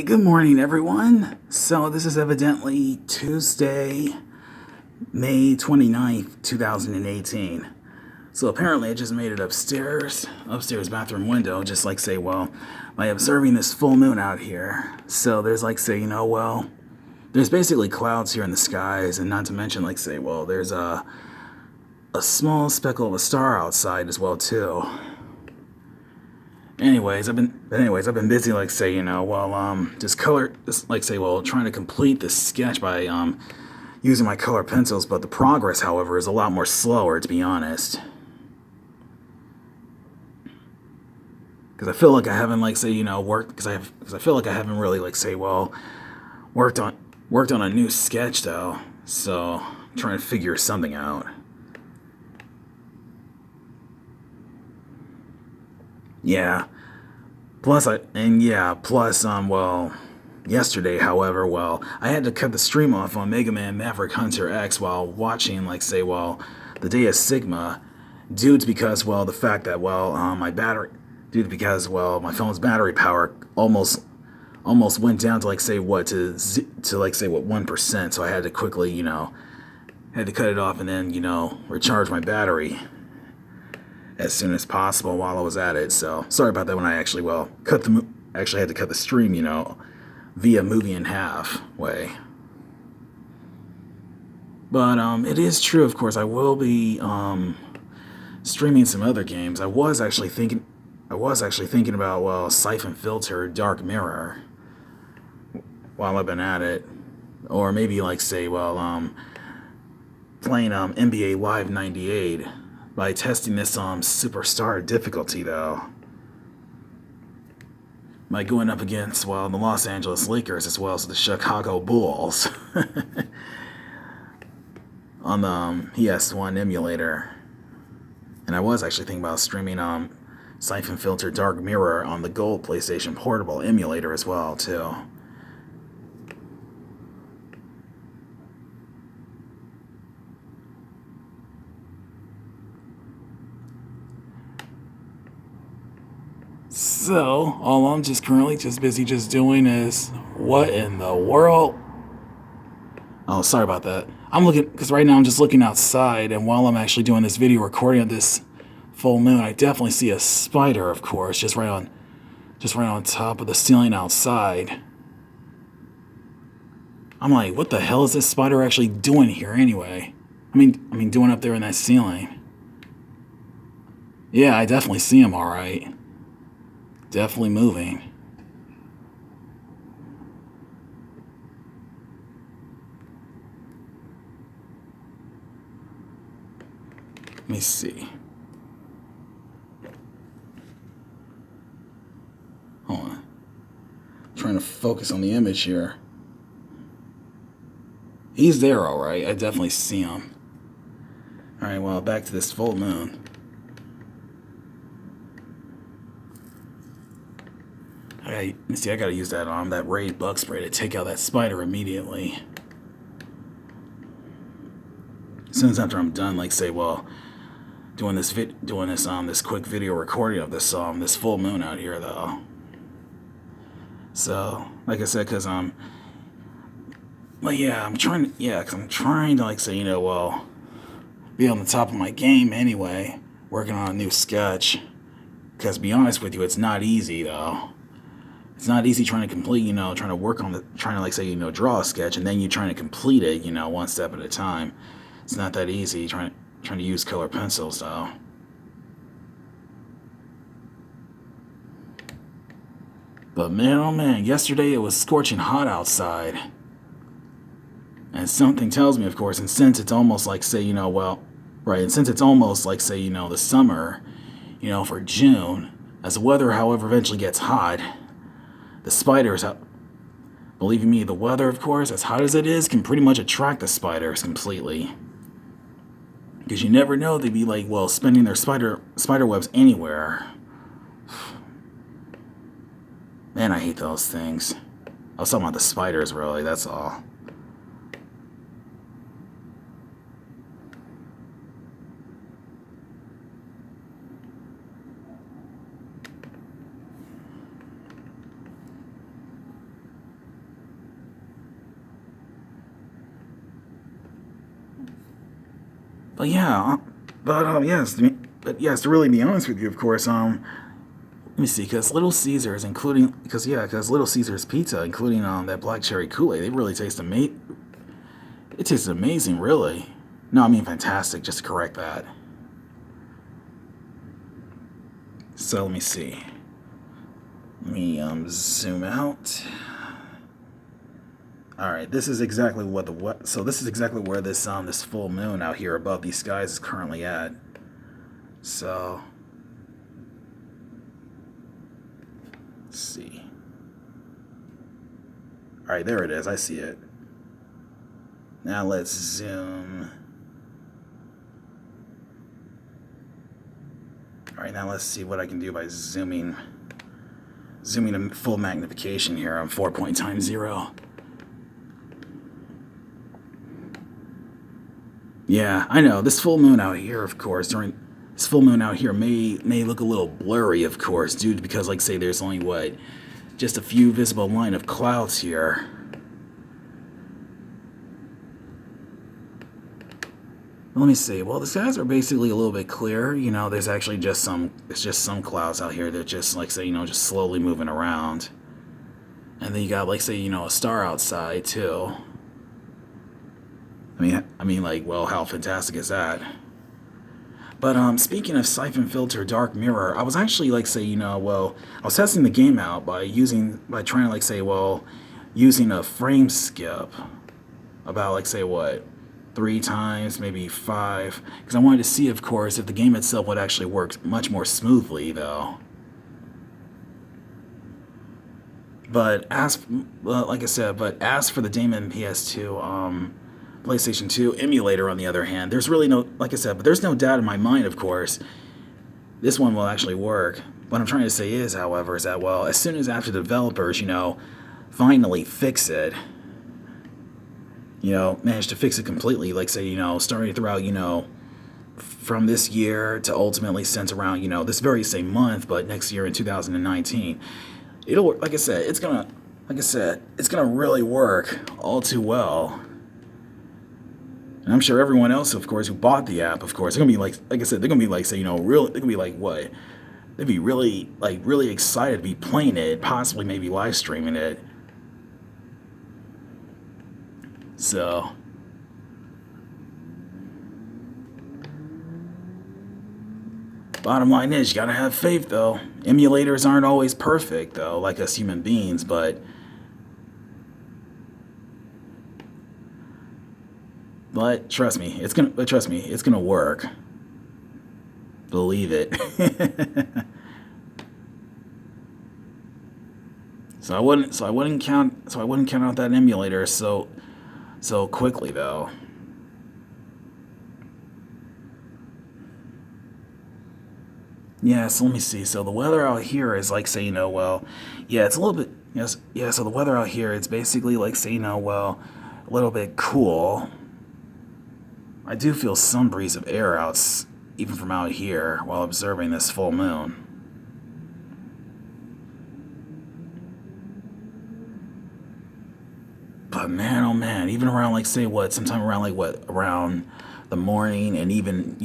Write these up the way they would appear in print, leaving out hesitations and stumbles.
Hey, good morning, everyone. So, this is evidently Tuesday, May 29th, 2018. So, apparently, I just made it upstairs bathroom window, just like say, well, by observing this full moon out here. So, there's like say, there's basically clouds here in the skies, and not to mention, like say, well, there's a small speckle of a star outside as well, too. Anyways, I've been busy, like say, trying to complete this sketch by using my color pencils. But the progress, however, is a lot more slower, to be honest. Because I feel like I haven't, like say, worked. Because I feel like I haven't really, like say, well, worked on a new sketch though. So I'm trying to figure something out. Yeah. Plus, yesterday, however, I had to cut the stream off on Mega Man Maverick Hunter X while watching, the Day of Sigma, due to because, the fact that, my phone's battery power almost went down to, 1%, so I had to quickly, had to cut it off and then, recharge my battery as soon as possible while I was at it. So sorry about that when I actually had to cut the stream, via movie in half way. But it is true, of course. I will be streaming some other games. I was actually thinking about Siphon Filter, Dark Mirror, while I've been at it, or maybe playing NBA Live '98. By testing this superstar difficulty, though. By going up against, the Los Angeles Lakers as well as the Chicago Bulls on the PS1 emulator. And I was actually thinking about streaming Siphon Filter Dark Mirror on the Gold PlayStation Portable emulator as well, too. So, all I'm currently busy doing is, what in the world? Oh, sorry about that. I'm looking, because right now I'm just looking outside, and while I'm actually doing this video recording of this full moon, I definitely see a spider, of course, just right on top of the ceiling outside. I'm like, what the hell is this spider actually doing here anyway? I mean, doing up there in that ceiling. Yeah, I definitely see him, all right. Definitely moving. Let me see. Hold on. I'm trying to focus on the image here. He's there, all right. I definitely see him. All right, well, back to this full moon. I gotta use that Raid bug spray to take out that spider immediately. As soon as after I'm done, doing this quick video recording of this full moon out here, though. So, like I said, because I'm trying to, be on the top of my game anyway, working on a new sketch. Because to be honest with you, it's not easy, though. It's not easy trying to complete, trying to draw a sketch, and then you're trying to complete it, one step at a time. It's not that easy trying to use color pencils, though. But man, oh man, yesterday it was scorching hot outside. And something tells me, of course, and since it's almost the summer, for June, as the weather, however, eventually gets hot, the spiders, believe me, the weather, of course, as hot as it is, can pretty much attract the spiders completely. Because you never know, they'd be spinning their spider webs anywhere. Man, I hate those things. I was talking about the spiders, really, that's all. But yeah, yes, to really be honest with you, of course, let me see, because Little Caesars, because Little Caesars pizza, including that black cherry Kool-Aid, they really taste amazing. It tastes amazing, really. No, I mean fantastic. Just to correct that. So let me see. Let me zoom out. All right, this is exactly So this is exactly where this full moon out here above these skies is currently at. So let's see. All right, there it is. I see it. Now let's zoom. All right, now let's see what I can do by zooming to full magnification here on 4.0. Yeah, I know. This full moon out here, of course, this full moon out here may look a little blurry, of course, due to because, like, say, there's only just a few visible line of clouds here. Let me see. Well, the skies are basically a little bit clear. You know, there's actually just some clouds out here that just, like, say, just slowly moving around. And then you got, like, say, a star outside too. I mean, like, well, how fantastic is that? But speaking of Siphon Filter Dark Mirror, I was actually, like, say, I was testing the game out by trying to, like, say, using a frame skip about, like, say, 3 times, maybe 5, because I wanted to see, of course, if the game itself would actually work much more smoothly, though. But like I said, as for the Daemon PS2, PlayStation 2 emulator, on the other hand, there's really no, like I said, but there's no doubt in my mind, of course, this one will actually work. What I'm trying to say is, however, is that, as soon as after the developers, finally fix it, manage to fix it completely, like, say, starting throughout, from this year to ultimately sent around, this very same month, but next year in 2019, it'll, like I said, it's gonna really work all too well. And I'm sure everyone else, of course, who bought the app, of course, they're gonna be like I said, they're gonna be like, say, they're gonna be like, what? They'd be really excited to be playing it, possibly maybe live streaming it. So, bottom line is, you gotta have faith, though. Emulators aren't always perfect, though, like us human beings, but trust me, it's gonna work. Believe it. So I wouldn't count out that emulator so quickly, though. Yeah, so let me see. So the weather out here is, like, say, yeah, it's a little bit, yes, yeah, so the weather out here, it's basically, like, say, a little bit cool. I do feel some breeze of air even from out here, while observing this full moon. But man, oh man, even around, like, say, sometime around, around the morning, and even,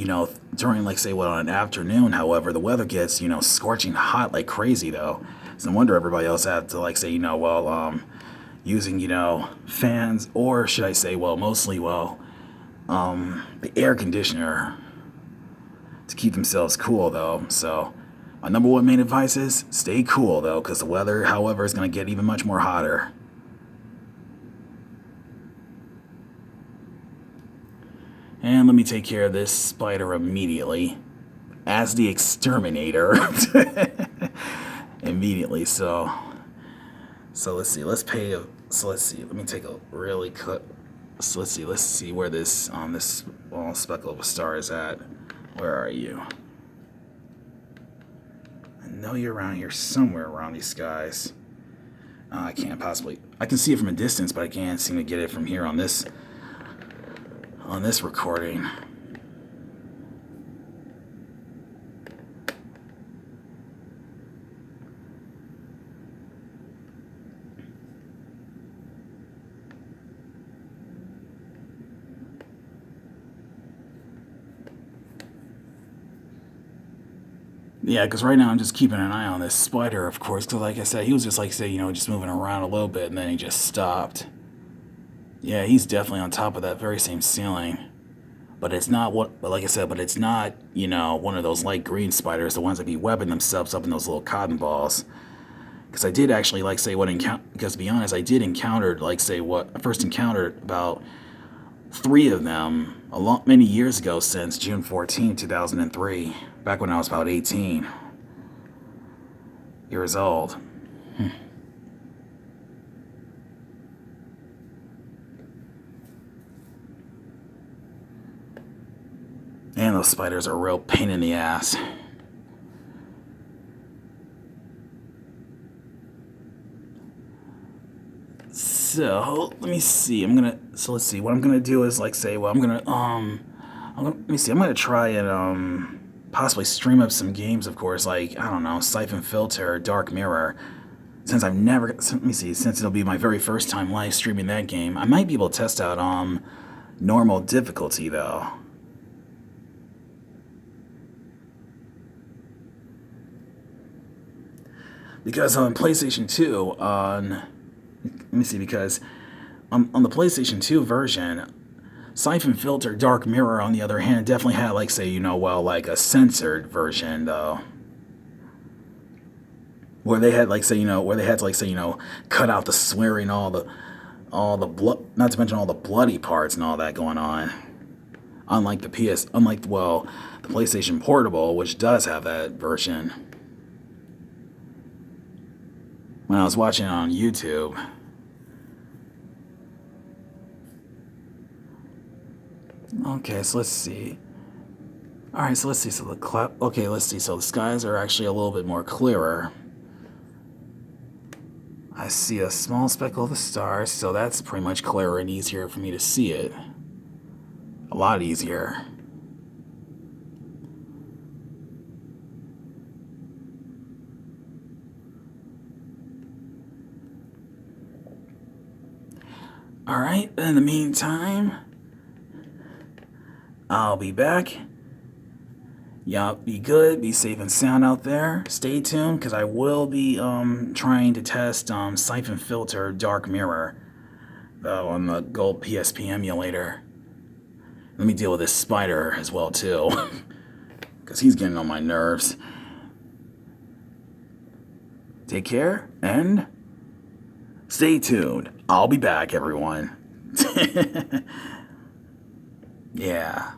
during, like, say, on an afternoon, however, the weather gets, scorching hot like crazy, though. So no wonder everybody else had to, like, say, using, fans, or should I say, mostly, the air conditioner to keep themselves cool, though. So my number one main advice is stay cool, though, because the weather, however, is going to get even much more hotter. And let me take care of this spider immediately, as the exterminator. Immediately. So let's see. Let me take a really cut. So let's see where this small speckle of a star is at. Where are you? I know you're around here somewhere around these skies. I can't possibly. I can see it from a distance, but I can't seem to get it from here on this recording. Yeah, because right now I'm just keeping an eye on this spider, of course, because like I said, he was just like, say, just moving around a little bit, and then he just stopped. Yeah, he's definitely on top of that very same ceiling. But it's not but like I said, but it's not, one of those light green spiders, the ones that be webbing themselves up in those little cotton balls. Because I did actually, like, say, because to be honest, I did encounter, like, say, what I first encountered about 3 of them many years ago, since June 14, 2003, back when I was about 18 years old. And those spiders are a real pain in the ass. So let me see. Let's see. What I'm gonna do is, like, say, well, let me see. I'm gonna try and possibly stream up some games, of course, like, I don't know, Siphon Filter, Dark Mirror. Since let me see. Since it'll be my very first time live streaming that game, I might be able to test out normal difficulty though. Because on PlayStation 2, let me see, because on the PlayStation 2 version, Siphon Filter Dark Mirror, on the other hand, definitely had, like, say, like a censored version, though. Where they had, like, say, where they had to, like, say, cut out the swearing, all the blood, not to mention all the bloody parts and all that going on. Unlike the PlayStation Portable, which does have that version. When I was watching it on YouTube. Okay, so let's see. Alright, so let's see. So let's see. So the skies are actually a little bit more clearer. I see a small speckle of a star, so that's pretty much clearer and easier for me to see it. A lot easier. Alright, in the meantime, I'll be back. Y'all be good, be safe and sound out there. Stay tuned, because I will be trying to test Siphon Filter Dark Mirror, though, on the Gold PSP emulator. Let me deal with this spider as well, too, because he's getting on my nerves. Take care, and stay tuned. I'll be back, everyone. Yeah.